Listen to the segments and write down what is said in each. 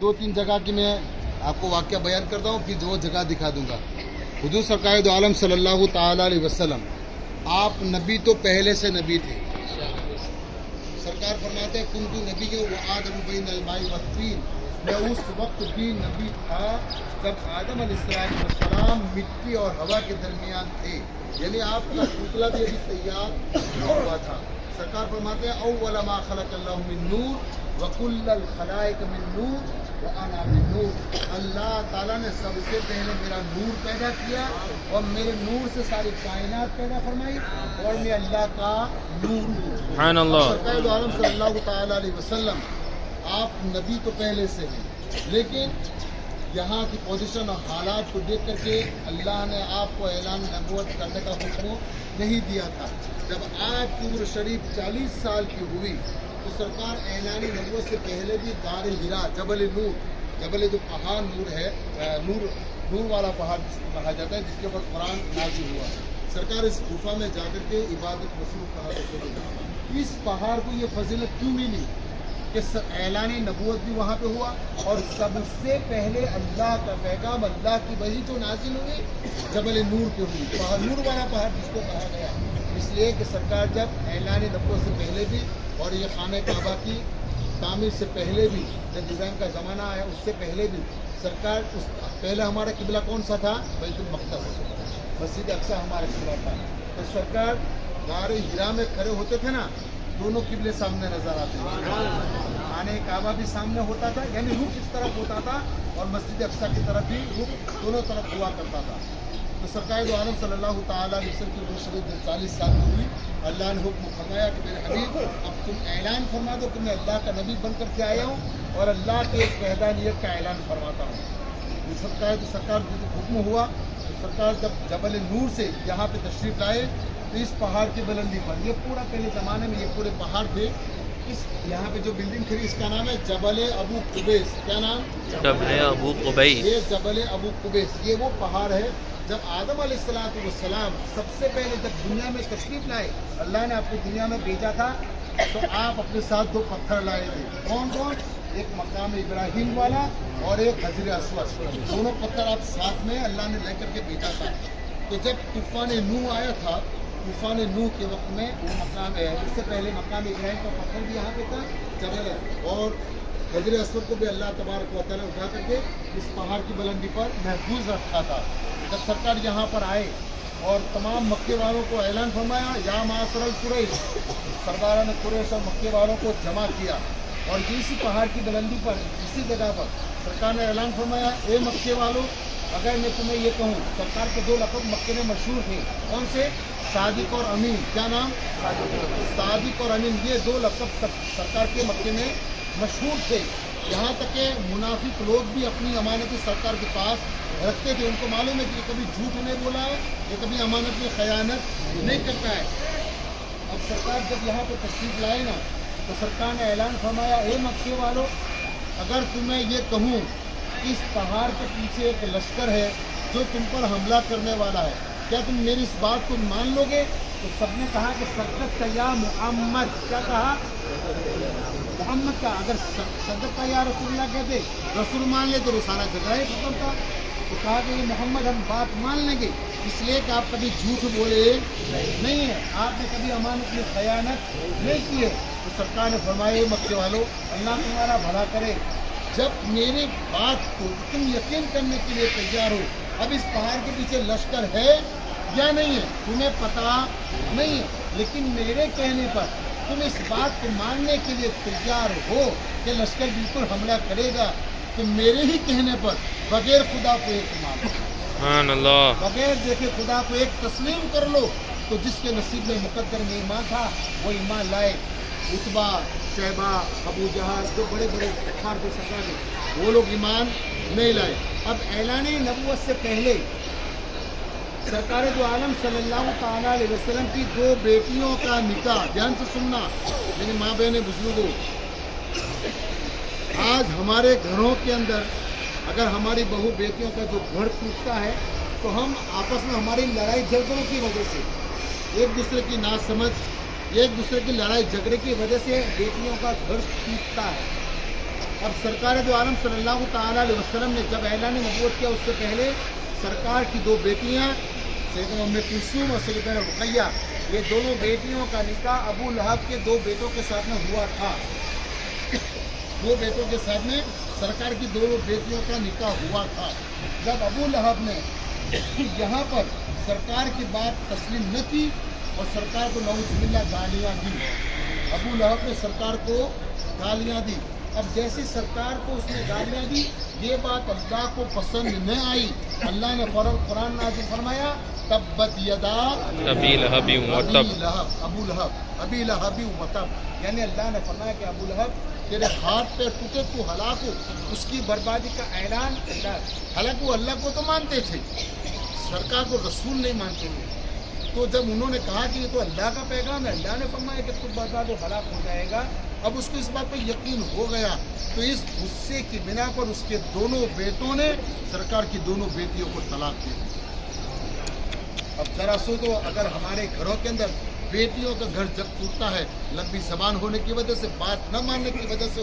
دو تین جگہ کی میں آپ کو واقعہ بیان کرتا ہوں، پھر دو جگہ دکھا دوں گا۔ حضور سرکار دو عالم صلی اللہ تعالیٰ علیہ وسلم آپ نبی تو پہلے سے نبی تھے۔ سرکار فرماتے ہیں کنتو نبی و آدم بین الماء والطین، میں اس وقت بھی نبی تھا جب آدم علیہ السلام مٹی اور ہوا کے درمیان تھے، یعنی آپ کا پتلا بھی ابھی تیار نہ ہوا تھا۔ سرکار فرماتے ہیں اول ما خلق اللہ من نور وکل الخلائق من نور وانا من نور، اللہ تعالیٰ نے سب سے پہلے میرا نور پیدا کیا اور میرے نور سے ساری کائنات پیدا فرمائی، اور میں اللہ کا نور ہوں۔ سبحان اللہ۔ سرکار دو عالم صلی اللہ تعالیٰ علیہ وسلم آپ نبی تو پہلے سے ہیں، لیکن یہاں کی پوزیشن اور حالات کو دیکھ کر کے اللہ نے آپ کو اعلان نبوت کرنے کا حکم نہیں دیا تھا۔ جب آپ کی عمر شریف 40 سال کی ہوئی تو سرکار اعلان نبوت سے پہلے بھی غار حرا، جبل نور، جبل جو پہاڑ نور ہے، نور والا پہاڑ جس کو کہا جاتا ہے، جس کے اوپر قرآن نازل ہوا، سرکار اس غفا میں جا کر کے عبادت مصروف کہا کرتے تھے۔ اس پہاڑ کو یہ فضیلت کیوں ملی کہ اعلان نبوت بھی وہاں پہ ہوا، اور سب سے پہلے اللہ کا پیغام، اللہ کی وحی جو نازل ہوئی جبل نور پہ ہوئی، پہاڑ نور والا پہاڑ جس کو کہا گیا، اس لیے کہ سرکار جب اعلان نبوت سے پہلے بھی اور یہ خانہ کعبہ کی تعمیر سے پہلے بھی، جب ڈیزائن کا زمانہ آیا اس سے پہلے بھی سرکار پہلے ہمارا قبلہ کون سا تھا؟ بیت المقدس، مسجد اقصی ہمارا قبلہ تھا۔ تو سرکار غار حرا میں کھڑے ہوتے تھے نا، دونوں قبلے سامنے نظر آتے تھے، خانہ کعبہ بھی سامنے ہوتا تھا، یعنی رخ اس طرف ہوتا تھا، اور مسجد اقصی کی طرف بھی رخ دونوں طرف ہوا کرتا تھا۔ تو سرکار دو عالم صلی اللہ تعالیٰ علیہ وسلم کی عمر شریف 40 سال کی ہوئی، اللہ نے حکم فرمایا کہ میرے حبیب اب تم اعلان فرما دو کہ میں اللہ کا نبی بن کر کے آیا ہوں اور اللہ کے ایک وحدانیت کا اعلان فرماتا ہوں۔ سرکار حکم ہوا تو سرکار جب جبل نور سے یہاں پہ تشریف لائے تو اس پہاڑ کی بلندی پر، یہ پورا پہلے زمانے میں یہ پورے پہاڑ تھے، اس یہاں پہ جو بلڈنگ تھی اس کا نام ہے جبل ابو قبیس۔ کیا نام؟ جبل ابو قبیس۔ یہ جبل ابو قبیس، یہ وہ پہاڑ ہے جب آدم علیہ السلام سب سے پہلے جب دنیا میں تشریف لائے، اللہ نے آپ کو دنیا میں بھیجا تھا تو آپ اپنے ساتھ 2 پتھر لائے تھے۔ کون کون؟ ایک مقام ابراہیم والا اور ایک حجر اسود، دونوں پتھر آپ ساتھ میں اللہ نے لے کر کے بھیجا تھا۔ تو جب طوفان نوح آیا تھا، طوفان نوح کے وقت میں وہ مقام ہے، اس سے پہلے مقام ابراہیم کا پتھر بھی یہاں پہ تھا جبل، اور حجر اسود کو بھی اللہ تبارک و تعالیٰ اٹھا کر کے اس پہاڑ کی بلندی پر محفوظ رکھا تھا۔ جب سرکار یہاں پر آئے اور تمام مکے والوں کو اعلان فرمایا، یا معاشر القریش، سرداران قریش اور مکے والوں کو جمع کیا، اور اسی پہاڑ کی بلندی پر اسی جگہ پر سرکار نے اعلان فرمایا، اے مکے والوں، اگر میں تمہیں یہ کہوں، سرکار کے 2 لقب مکے میں مشہور تھے، کون سے؟ صادق اور امین۔ کیا نام؟ صادق اور امین، یہ 2 لقب سرکار کے مکے میں مشہور تھے، یہاں تک کہ منافق لوگ بھی اپنی امانت سرکار کے پاس رکھتے تھے، ان کو معلوم ہے کہ یہ کبھی جھوٹ نہیں بولا ہے، یہ کبھی امانت میں خیانت نہیں کرتا ہے۔ اب سرکار جب یہاں پہ تشریف لائے نا تو سرکار نے اعلان فرمایا، اے مکے والوں، اگر تمہیں یہ کہوں اس پہاڑ کے پیچھے ایک لشکر ہے جو تم پر حملہ کرنے والا ہے، کیا تم میری اس بات کو مان لو گے؟ تو سب نے کہا کہ صدقت یا محمد۔ کیا کہا؟ محمد کا، اگر صدقت یا رسول اللہ کہتے، رسول مان لے تو سارا جھگڑا ہی ختم تھا۔ تو کہا کہ یہ محمد ہم بات مان لیں گے، اس لیے کہ آپ کبھی جھوٹ بولے نہیں ہیں، آپ نے کبھی امانت میں خیانت نہیں کی ہے۔ تو سرکار نے فرمایا، مکے والوں، اللہ تمہارا بھلا کرے، جب میری بات کو تم یقین کرنے کے لیے تیار ہو، اب اس پہاڑ کے پیچھے لشکر ہے یا نہیں ہے تمہیں پتہ نہیں ہے، لیکن میرے کہنے پر تم اس بات کو ماننے کے لیے تیار ہو کہ لشکر بالکل حملہ کرے گا، تو میرے ہی کہنے پر بغیر خدا کو ایک مان، سبحان اللہ، بغیر دیکھے خدا کو ایک تسلیم کر لو۔ تو جس کے نصیب میں مقدر میں ایمان تھا وہ ایمان لائے۔ عتبہ، شیبہ، ابو جہل، جو بڑے بڑے کفار تھے سرکار کے، وہ لوگ ایمان نہیں لائے۔ اب اعلان نبوت سے پہلے سرکار دو عالم صلی اللہ تعالیٰ علیہ وسلم کی 2 بیٹیوں کا نکاح، دھیان سے سننا میری ماں بہنیں بزرگوں، آج ہمارے گھروں کے اندر اگر ہماری بہو بیٹیوں کا جو گھر ٹوٹتا ہے تو ہم آپس میں ہماری لڑائی جھگڑوں کی وجہ سے، ایک دوسرے کی ناسمجھ، ایک دوسرے کی لڑائی جھگڑے کی وجہ سے بیٹیوں کا گھر ٹوٹتا ہے۔ اب سرکار دو عالم صلی اللہ تعالیٰ علیہ وسلم نے جب اعلان نبوت کیا، اس سے پہلے سرکار کی دو بیٹیاں سیدنا ام کلثوم اور سیدنا رقیہ، یہ دونوں بیٹیوں کا نکاح ابو لہب کے دو بیٹوں کے ساتھ میں ہوا تھا. دو بیٹوں کے ساتھ میں سرکار کی دونوں بیٹیوں کا نکاح ہوا تھا. جب ابو لہب نے یہاں پر سرکار کی بات تسلیم نہ کی اور سرکار کو نعوذ باللہ گالیاں دی، ابو لہب نے سرکار کو گالیاں دی. اب جیسی سرکار کو اس نے گالیاں دی، یہ بات اللہ کو پسند نہ آئی. اللہ نے قرآن نازل فرمایا تبت یدا ابی لہب وتب، ابی لہب وتب، یعنی اللہ نے فرمایا کہ ابو لہب تیرے ہاتھ پہ ٹوٹے، تو ہلاک ہو. اس کی بربادی کا اعلان. حالانکہ وہ اللہ کو تو مانتے تھے، سرکار کو رسول نہیں مانتے تھے. تو جب انہوں نے کہا کہ یہ تو اللہ کا پیغام ہے، اللہ نے فرمایا کہ تو برباد و ہلاک ہو جائے گا، اب اس کو اس بات پہ یقین ہو گیا. تو اس غصے کی بنا پر اس کے دونوں بیٹوں نے سرکار کی دونوں بیٹیوں کو طلاق دے دی. اب ذرا سوچو، اگر ہمارے گھروں کے اندر بیٹیوں کا گھر جب ٹوٹتا ہے، لمبی زبان ہونے کی وجہ سے، بات نہ ماننے کی وجہ سے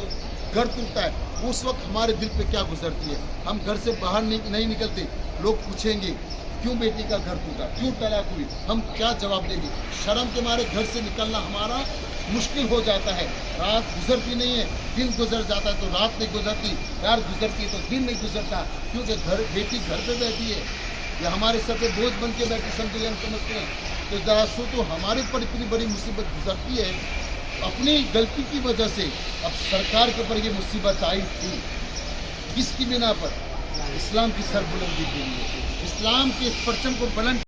گھر ٹوٹتا ہے، اس وقت ہمارے دل پہ کیا گزرتی ہے؟ ہم گھر سے باہر نہیں نکلتے. لوگ پوچھیں گے کیوں بیٹی کا گھر ٹوٹا، کیوں طلاق ہوئی، ہم کیا جواب دیں گے؟ شرم کے مارے گھر سے نکلنا ہمارا مشکل ہو جاتا ہے. رات گزرتی نہیں ہے، دن گزر جاتا ہے تو رات نہیں گزرتی، رات گزرتی ہے تو دن نہیں گزرتا، کیونکہ بیٹی گھر پہ بیٹھی ہے یا ہمارے سر پہ بوجھ بن کے بیٹھی، سمجھے ہم سمجھتے ہیں. تو ذرا سوچو، ہمارے پر اتنی بڑی مصیبت گزرتی ہے اپنی غلطی کی وجہ سے. اب سرکار کے اوپر یہ مصیبت آئی تھی کس کی بنا پر؟ اسلام کی سربلندی کے لیے، اسلام کے پرچم کو بلند